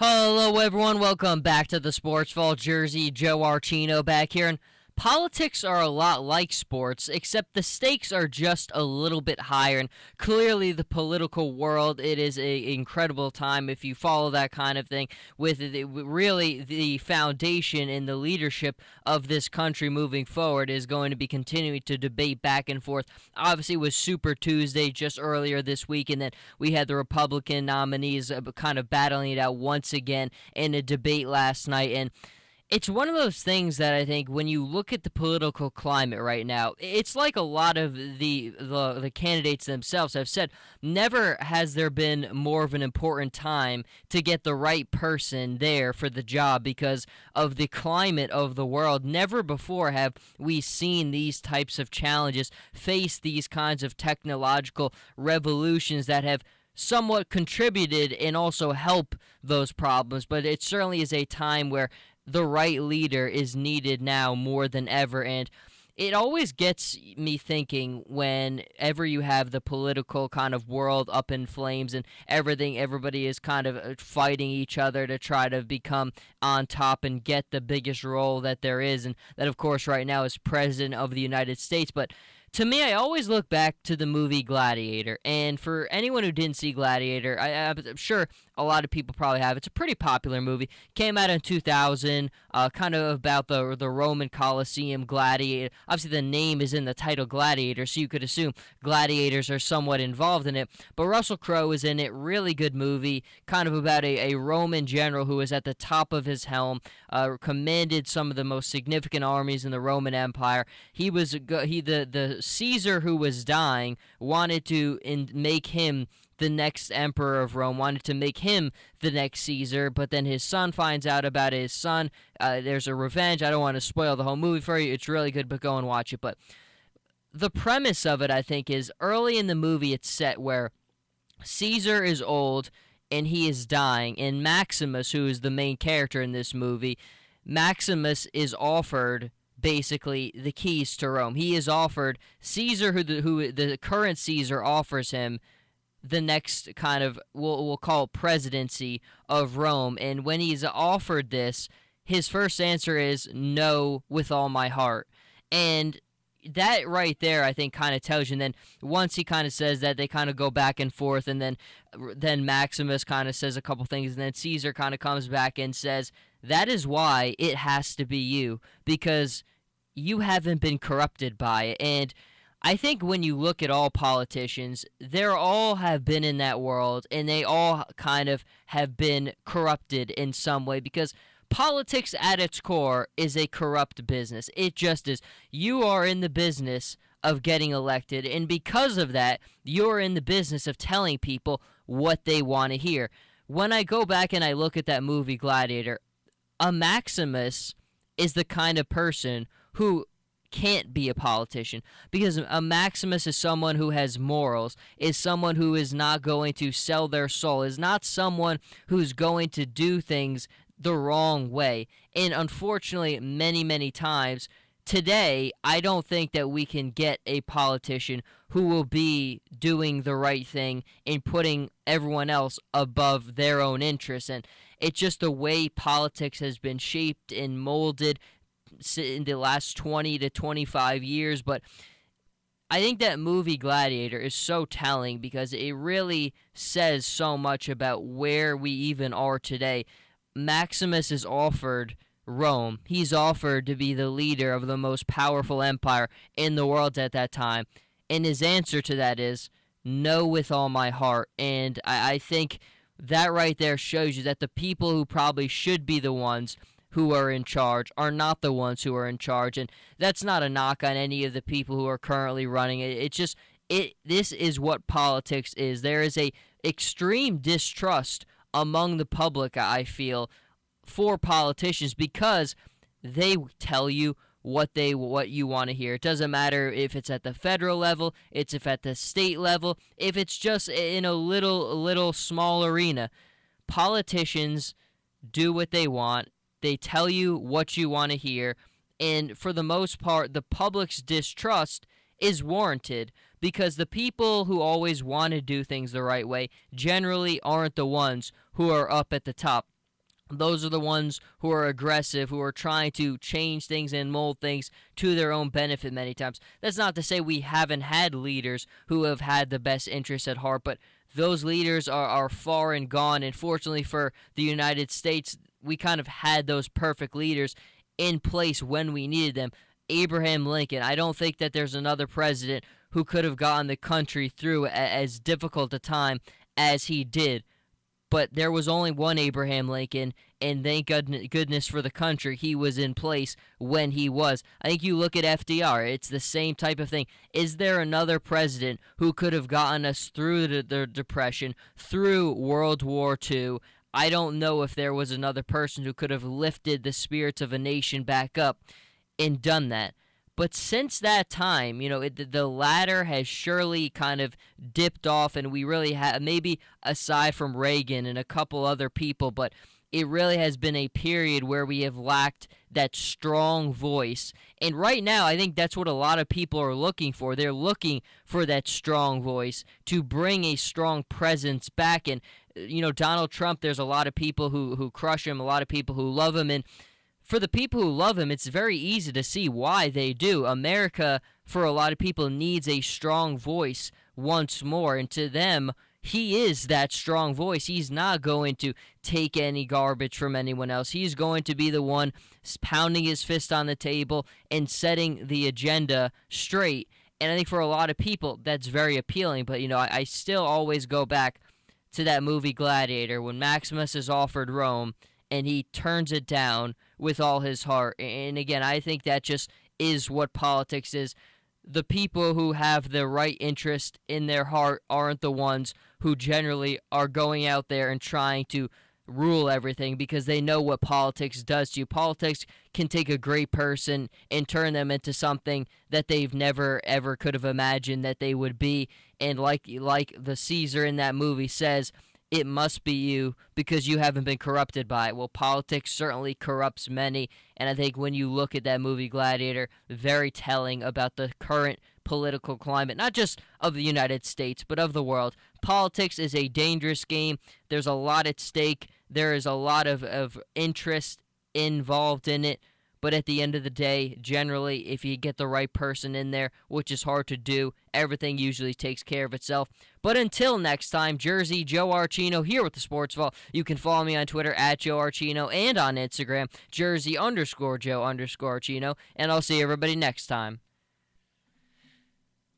Hello, everyone. Welcome back to the Sports Vault. Jersey Joe Archino back here. And politics are a lot like sports, except the stakes are just a little bit higher. And clearly, the political world, it is an incredible time if you follow that kind of thing. With really the foundation and the leadership of this country moving forward is going to be continuing to debate back and forth. Obviously, it was Super Tuesday just earlier this week, and then we had the Republican nominees kind of battling it out once again in a debate last night. And it's one of those things that I think when you look at the political climate right now, it's like a lot of the candidates themselves have said, never has there been more of an important time to get the right person there for the job because of the climate of the world. Never before have we seen these types of challenges, face these kinds of technological revolutions that have somewhat contributed and also help those problems, but it certainly is a time where the right leader is needed now more than ever. And it always gets me thinking whenever you have the political kind of world up in flames and everybody is kind of fighting each other to try to become on top and get the biggest role that there is. And that, of course, right now is President of the United States. But to me, I always look back to the movie Gladiator. And for anyone who didn't see Gladiator, I'm sure a lot of people probably have. It's a pretty popular movie. Came out in 2000, kind of about the Roman Colosseum gladiator. Obviously, the name is in the title Gladiator, so you could assume gladiators are somewhat involved in it. But Russell Crowe is in it. Really good movie. Kind of about a Roman general who was at the top of his helm, commanded some of the most significant armies in the Roman Empire. The Caesar who was dying wanted to make him the next emperor of Rome, wanted to make him the next Caesar, but then his son finds out about it. His son. There's a revenge. I don't want to spoil the whole movie for you. It's really good, but go and watch it. But the premise of it, I think, is early in the movie it's set where Caesar is old and he is dying, and Maximus, who is the main character in this movie, Maximus is offered basically the keys to Rome. He is offered Caesar, who the current Caesar offers him the next kind of we'll call it presidency of Rome. And when he's offered this, his first answer is no with all my heart. And that right there, I think, kind of tells you. And then once he kind of says that, they kind of go back and forth, and then Maximus kind of says a couple things, and then Caesar kind of comes back and says, that is why it has to be you, because you haven't been corrupted by it. And I think when you look at all politicians, they all have been in that world, and they all kind of have been corrupted in some way, because politics at its core is a corrupt business. It just is. You are in the business of getting elected, and because of that, you're in the business of telling people what they want to hear. When I go back and I look at that movie Gladiator, a Maximus is the kind of person who can't be a politician, because a Maximus is someone who has morals, is someone who is not going to sell their soul, is not someone who's going to do things the wrong way. And unfortunately, many times today, I don't think that we can get a politician who will be doing the right thing and putting everyone else above their own interests. And it's just the way politics has been shaped and molded in the last 20 to 25 years. But I think that movie Gladiator is so telling because it really says so much about where we even are today. Maximus is offered Rome. He's offered to be the leader of the most powerful empire in the world at that time. And his answer to that is, no with all my heart. And I think that right there shows you that the people who probably should be the ones who are in charge are not the ones who are in charge. And that's not a knock on any of the people who are currently running it. It's just, this is what politics is. There is a extreme distrust among the public, I feel, for politicians because they tell you what you want to hear. It doesn't matter if it's at the federal level, it's if at the state level, if it's just in a little small arena. Politicians do what they want. They tell you what you want to hear, and for the most part, the public's distrust is warranted because the people who always want to do things the right way generally aren't the ones who are up at the top. Those are the ones who are aggressive, who are trying to change things and mold things to their own benefit many times. That's not to say we haven't had leaders who have had the best interests at heart, but those leaders are far and gone. And fortunately for the United States, we kind of had those perfect leaders in place when we needed them. Abraham Lincoln, I don't think that there's another president who could have gotten the country through as difficult a time as he did, but there was only one Abraham Lincoln, and thank goodness for the country, he was in place when he was. I think you look at FDR, it's the same type of thing. Is there another president who could have gotten us through the Depression, through World War II? I don't know if there was another person who could have lifted the spirits of a nation back up and done that. But since that time, the ladder has surely kind of dipped off, and we really have, maybe aside from Reagan and a couple other people, but it really has been a period where we have lacked that strong voice. And right now, I think that's what a lot of people are looking for. They're looking for that strong voice to bring a strong presence back. And, Donald Trump, there's a lot of people who crush him, a lot of people who love him, and for the people who love him, it's very easy to see why they do. America, for a lot of people, needs a strong voice once more. And to them, he is that strong voice. He's not going to take any garbage from anyone else. He's going to be the one pounding his fist on the table and setting the agenda straight. And I think for a lot of people, that's very appealing. But, I still always go back to that movie Gladiator when Maximus is offered Rome and he turns it down with all his heart. And again, I think that just is what politics is. The people who have the right interest in their heart aren't the ones who generally are going out there and trying to rule everything, because they know what politics does to you. Politics can take a great person and turn them into something that they've never ever could have imagined that they would be. And like the Caesar in that movie says, it must be you because you haven't been corrupted by it. Well, politics certainly corrupts many, and I think when you look at that movie Gladiator, very telling about the current political climate, not just of the United States, but of the world. Politics is a dangerous game. There's a lot at stake. There is a lot of interest involved in it. But at the end of the day, generally, if you get the right person in there, which is hard to do, everything usually takes care of itself. But until next time, Jersey Joe Archino here with the Sports Vault. You can follow me on Twitter at Joe Archino and on Instagram, Jersey_Joe_Archino. And I'll see everybody next time.